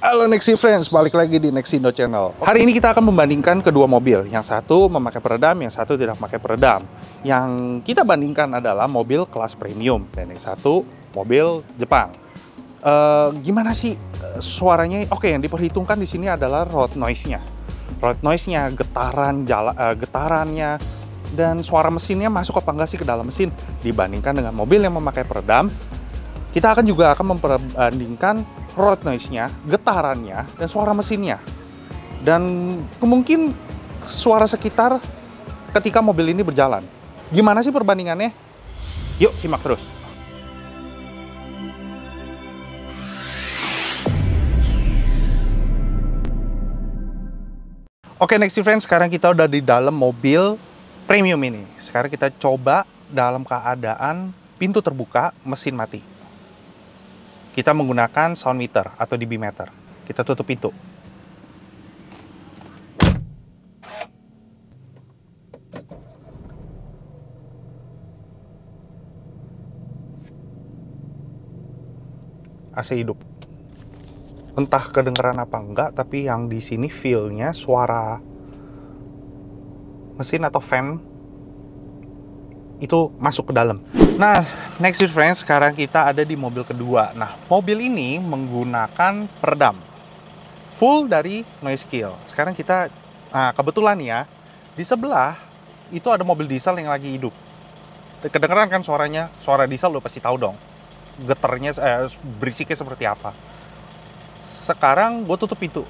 Halo Nexi Friends, balik lagi di Nexindo Channel. Hari ini kita akan membandingkan kedua mobil. Yang satu memakai peredam, yang satu tidak memakai peredam. Yang kita bandingkan adalah mobil kelas premium dan yang satu mobil Jepang. Gimana sih suaranya? Oke, yang diperhitungkan di sini adalah road noise-nya. Road noise-nya, getarannya, dan suara mesinnya masuk apa enggak sih ke dalam mesin dibandingkan dengan mobil yang memakai peredam. Kita juga akan memperbandingkan road noise-nya, getarannya, dan suara mesinnya. Dan mungkin suara sekitar ketika mobil ini berjalan. Gimana sih perbandingannya? Yuk, simak terus. Oke, Nexi Friends, sekarang kita udah di dalam mobil premium ini. Sekarang kita coba dalam keadaan pintu terbuka, mesin mati. Kita menggunakan sound meter atau dB meter. Kita tutup pintu. AC hidup. Entah kedengeran apa enggak, tapi yang di sini feel-nya suara mesin atau fan itu masuk ke dalam. Nah, next friends, sekarang kita ada di mobil kedua. Nah, mobil ini menggunakan peredam full dari noise kill. Sekarang kita, kebetulan ya, di sebelah itu ada mobil diesel yang lagi hidup. Kedengeran kan suaranya? Suara diesel lo pasti tahu dong. Getarnya, berisiknya seperti apa. Sekarang gue tutup pintu.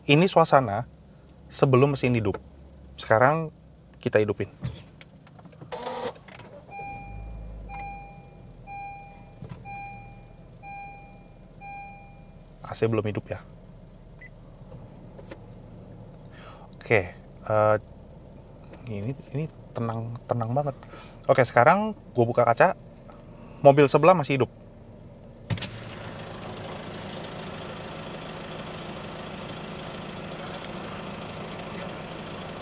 Ini suasana sebelum mesin hidup. Sekarang kita hidupin. AC belum hidup ya. Oke, ini tenang banget. Oke, sekarang gue buka kaca. Mobil sebelah masih hidup.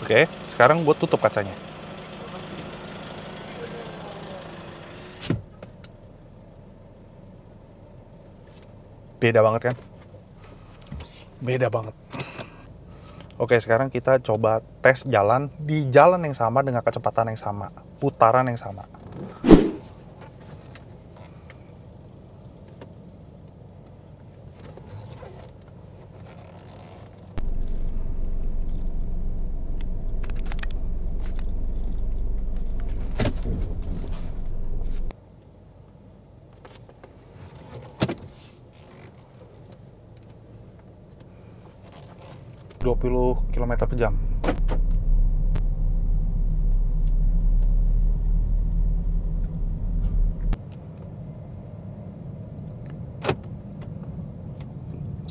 Oke, sekarang gue tutup kacanya. Beda banget kan? Beda banget. Oke, sekarang kita coba tes jalan di jalan yang sama dengan kecepatan yang sama, putaran yang sama. ...20 km per jam.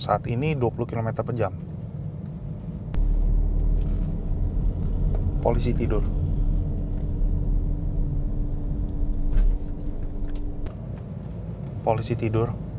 Saat ini 20 km per jam. Polisi tidur. Polisi tidur.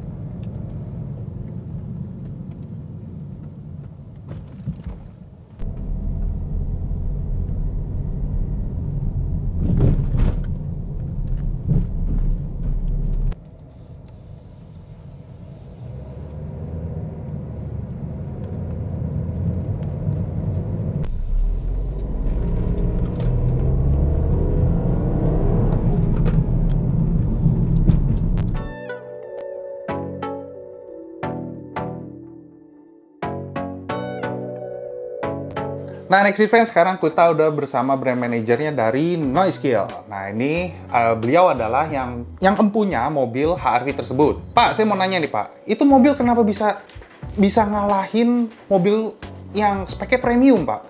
Nah, next friends, sekarang kita udah bersama brand manajernya dari Noiskill. Nah, ini beliau adalah yang empunya mobil HR-V tersebut. Pak, saya mau nanya nih Pak, itu mobil kenapa bisa ngalahin mobil yang speknya premium Pak?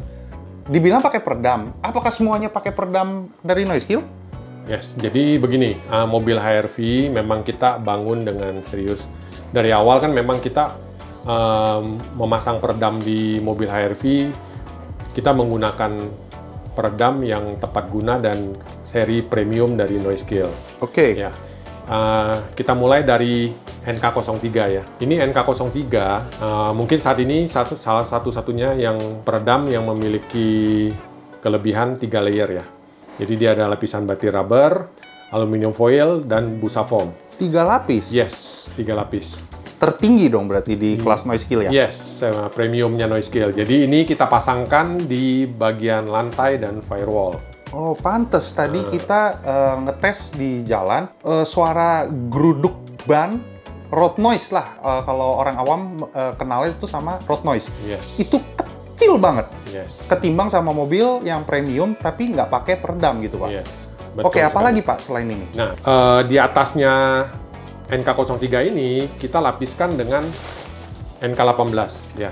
Dibilang pakai peredam, apakah semuanya pakai peredam dari Noiskill? Yes, jadi begini, mobil HR-V memang kita bangun dengan serius. Dari awal kan memang kita memasang peredam di mobil HR-V. Kita menggunakan peredam yang tepat guna dan seri premium dari Noiskill. Oke. Ya, kita mulai dari NK03 ya. Ini NK03 mungkin saat ini salah satu-satunya yang peredam yang memiliki kelebihan 3 layer ya. Jadi dia ada lapisan batik rubber, aluminium foil, dan busa foam. 3 lapis? Yes, 3 lapis. Tertinggi dong berarti di kelas noise kill ya? Yes, premiumnya noise kill. Jadi ini kita pasangkan di bagian lantai dan firewall. Oh, pantes. Tadi kita ngetes di jalan, suara geruduk ban, road noise lah. Kalau orang awam kenalnya itu sama road noise. Yes. Itu kecil banget. Yes. Ketimbang sama mobil yang premium tapi nggak pakai peredam gitu, Pak. Yes. Oke, apa lagi Pak selain ini? Nah, di atasnya NK03 ini kita lapiskan dengan NK18 ya.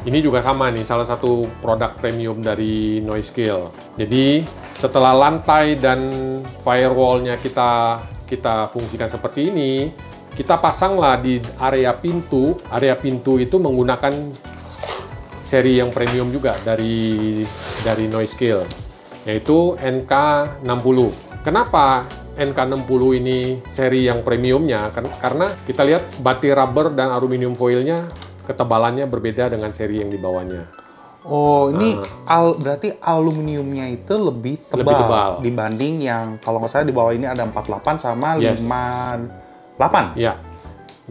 Ini juga sama nih, salah satu produk premium dari Noise Kill. Jadi setelah lantai dan firewall-nya kita fungsikan seperti ini, kita pasanglah di area pintu. Area pintu itu menggunakan seri yang premium juga dari Noise Kill, yaitu NK60. Kenapa NK60 ini seri yang premiumnya? Karena kita lihat bati rubber dan aluminium foilnya ketebalannya berbeda dengan seri yang di bawahnya. Oh, ini berarti aluminiumnya itu lebih tebal dibanding yang kalau nggak salah di bawah ini ada 48 sama 58. Ya.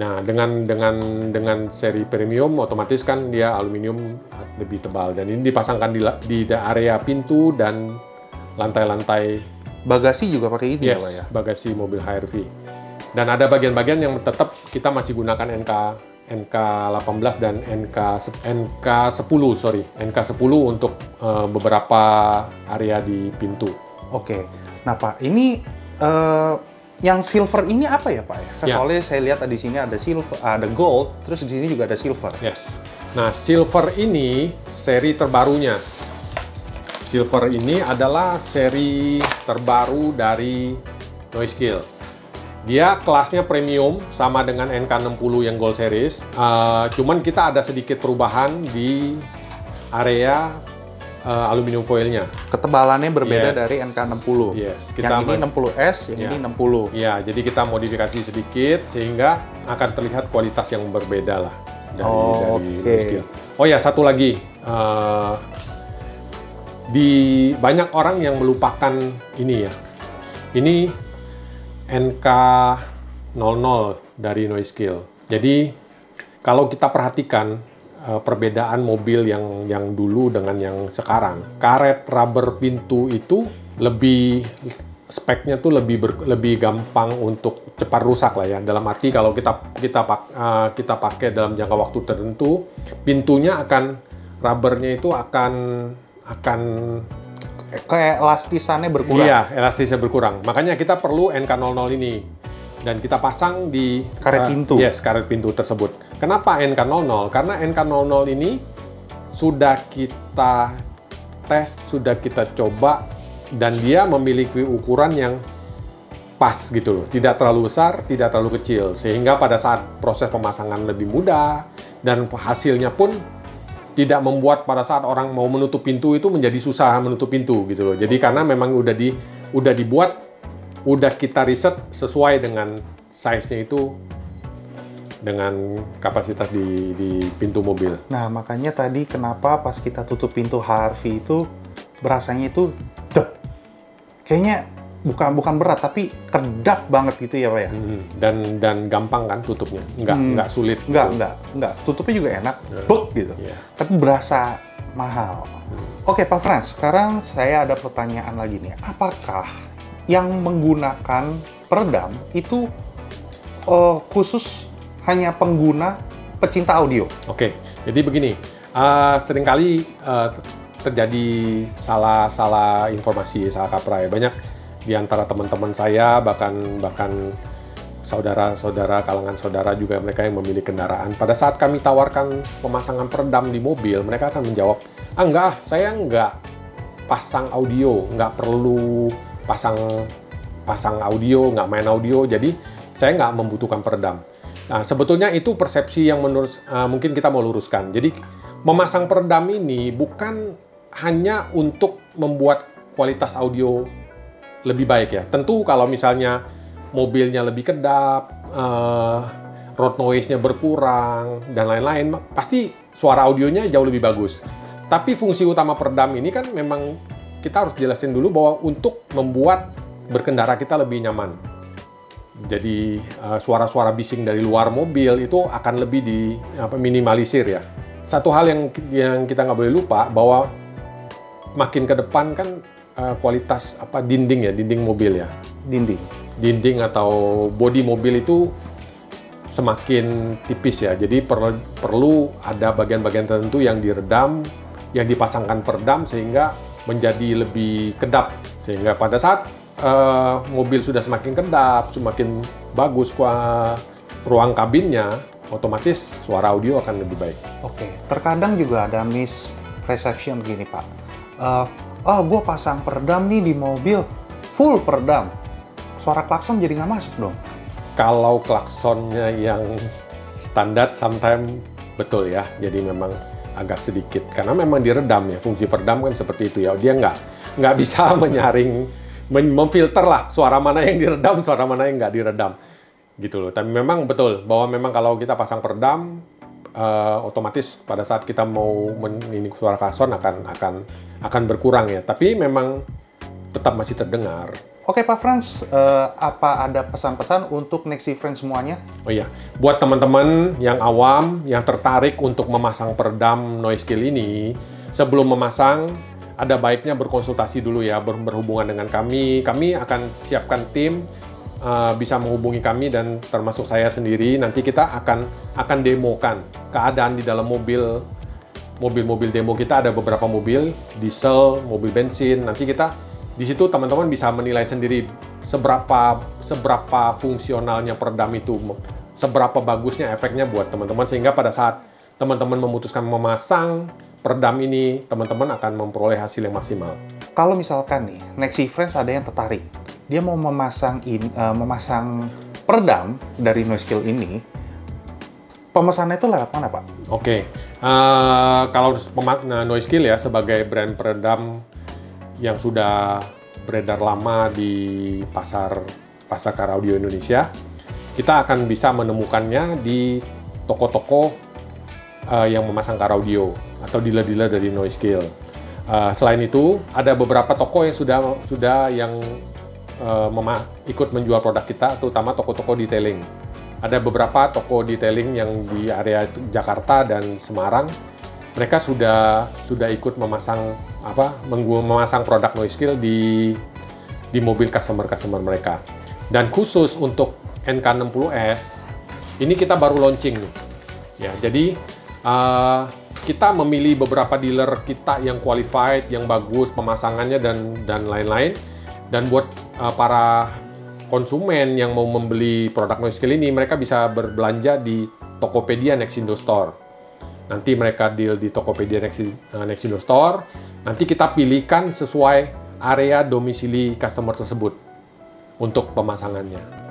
Nah, dengan seri premium otomatis kan dia aluminium lebih tebal, dan ini dipasangkan di area pintu dan lantai-lantai. Bagasi juga pakai ini ya, Pak ya? Bagasi mobil HR-V. Dan ada bagian-bagian yang tetap kita masih gunakan NK18 dan NK10 untuk beberapa area di pintu. Oke. Nah, Pak, ini yang silver ini apa ya, Pak ya? Kan soalnya saya lihat di sini ada silver, ada gold, terus di sini juga ada silver. Yes. Nah, silver ini seri terbarunya. Silver ini adalah seri terbaru dari Noise Kill. Dia kelasnya premium sama dengan NK60 yang Gold Series. Cuman kita ada sedikit perubahan di area aluminium foilnya. Ketebalannya berbeda dari NK60. Yes. Yang ini 60S, yang ini 60. Ya, jadi kita modifikasi sedikit sehingga akan terlihat kualitas yang berbeda lah dari Noise Kill. Oh ya, satu lagi. Banyak orang yang melupakan ini ya. Ini NK00 dari Noise Kill. Jadi kalau kita perhatikan perbedaan mobil yang dulu dengan yang sekarang, karet rubber pintu itu speknya tuh lebih gampang untuk cepat rusak lah ya. Dalam arti kalau kita pakai dalam jangka waktu tertentu, pintunya rubbernya itu akan kayak elastisannya berkurang. Iya, elastisnya berkurang. Makanya kita perlu NK00 ini. Dan kita pasang di karet pintu. Yes, karet pintu tersebut. Kenapa NK00? Karena NK00 ini sudah kita tes, sudah kita coba, dan dia memiliki ukuran yang pas gitu loh. Tidak terlalu besar, tidak terlalu kecil. Sehingga pada saat proses pemasangan lebih mudah, dan hasilnya pun tidak membuat pada saat orang mau menutup pintu itu menjadi susah menutup pintu gitu loh. Jadi karena memang udah dibuat, udah kita riset sesuai dengan size-nya itu dengan kapasitas di pintu mobil. Nah, makanya tadi kenapa pas kita tutup pintu HR-V itu berasanya itu kayaknya bukan berat tapi kedap banget gitu ya, Pak ya. Dan gampang kan tutupnya, nggak sulit. Nggak. Tutupnya juga enak, bek gitu. Tapi berasa mahal. Oke, Pak Frans, sekarang saya ada pertanyaan lagi nih. Apakah yang menggunakan peredam itu khusus hanya pengguna pecinta audio? Oke, jadi begini, seringkali terjadi salah informasi, salah kaprah ya. Banyak di antara teman-teman saya, bahkan saudara-saudara, kalangan saudara juga, mereka yang memiliki kendaraan. Pada saat kami tawarkan pemasangan peredam di mobil, mereka akan menjawab, enggak, saya enggak pasang audio, nggak perlu pasang audio, nggak main audio, jadi saya nggak membutuhkan peredam. Nah, sebetulnya itu persepsi yang menurut mungkin kita mau luruskan. Jadi memasang peredam ini bukan hanya untuk membuat kualitas audio lebih baik ya. Tentu kalau misalnya mobilnya lebih kedap, road noise-nya berkurang, dan lain-lain, pasti suara audionya jauh lebih bagus. Tapi fungsi utama peredam ini kan memang kita harus jelasin dulu bahwa untuk membuat berkendara kita lebih nyaman. Jadi suara-suara bising dari luar mobil itu akan lebih minimalisir ya. Satu hal yang kita nggak boleh lupa bahwa makin ke depan kan kualitas dinding mobil ya. Dinding atau bodi mobil itu semakin tipis ya. Jadi perlu ada bagian-bagian tertentu yang diredam, yang dipasangkan peredam sehingga menjadi lebih kedap. Sehingga pada saat mobil sudah semakin kedap, semakin bagus ruang kabinnya, otomatis suara audio akan lebih baik. Oke, terkadang juga ada misperception gini Pak. Gue pasang peredam nih di mobil, full peredam. Suara klakson jadi nggak masuk dong. Kalau klaksonnya yang standar, sometimes betul ya. Jadi memang agak sedikit, karena memang diredam ya. Fungsi peredam kan seperti itu ya. Dia nggak bisa menyaring, memfilter lah suara mana yang diredam, suara mana yang nggak diredam. Gitu loh. Tapi memang betul bahwa memang kalau kita pasang peredam, otomatis pada saat kita mau ini suara klakson akan berkurang ya. Tapi memang tetap masih terdengar. Oke Pak Frans, apa ada pesan-pesan untuk Nexi Friends semuanya? Oh iya, buat teman-teman yang awam, yang tertarik untuk memasang peredam noise kill ini, sebelum memasang, ada baiknya berkonsultasi dulu ya, berhubungan dengan kami. Kami akan siapkan tim, bisa menghubungi kami dan termasuk saya sendiri. Nanti kita akan demokan keadaan di dalam mobil-mobil demo kita. Ada beberapa mobil, diesel, mobil bensin. Nanti di situ teman-teman bisa menilai sendiri seberapa fungsionalnya peredam itu, seberapa bagusnya efeknya buat teman-teman, sehingga pada saat teman-teman memutuskan memasang peredam ini, teman-teman akan memperoleh hasil yang maksimal. Kalau misalkan nih, Nexi Friends ada yang tertarik, dia mau memasang peredam dari noise kill ini, pemesannya itu lewat mana Pak? Oke, kalau noise kill ya sebagai brand peredam yang sudah beredar lama di pasar car audio Indonesia, kita akan bisa menemukannya di toko-toko yang memasang car audio atau dealer-dealer dari noise kill. Selain itu, ada beberapa toko yang sudah ikut menjual produk kita, terutama toko-toko detailing. Ada beberapa toko detailing yang di area Jakarta dan Semarang. Mereka sudah ikut memasang produk noise kill di mobil customer mereka. Dan khusus untuk NK60S ini kita baru launching nih. Ya, jadi kita memilih beberapa dealer kita yang qualified, yang bagus pemasangannya dan lain-lain. Dan buat para konsumen yang mau membeli produk noise kill ini, mereka bisa berbelanja di Tokopedia Nexindo Store. Nanti mereka deal di Tokopedia Nexindo Store. Nanti kita pilihkan sesuai area domisili customer tersebut untuk pemasangannya.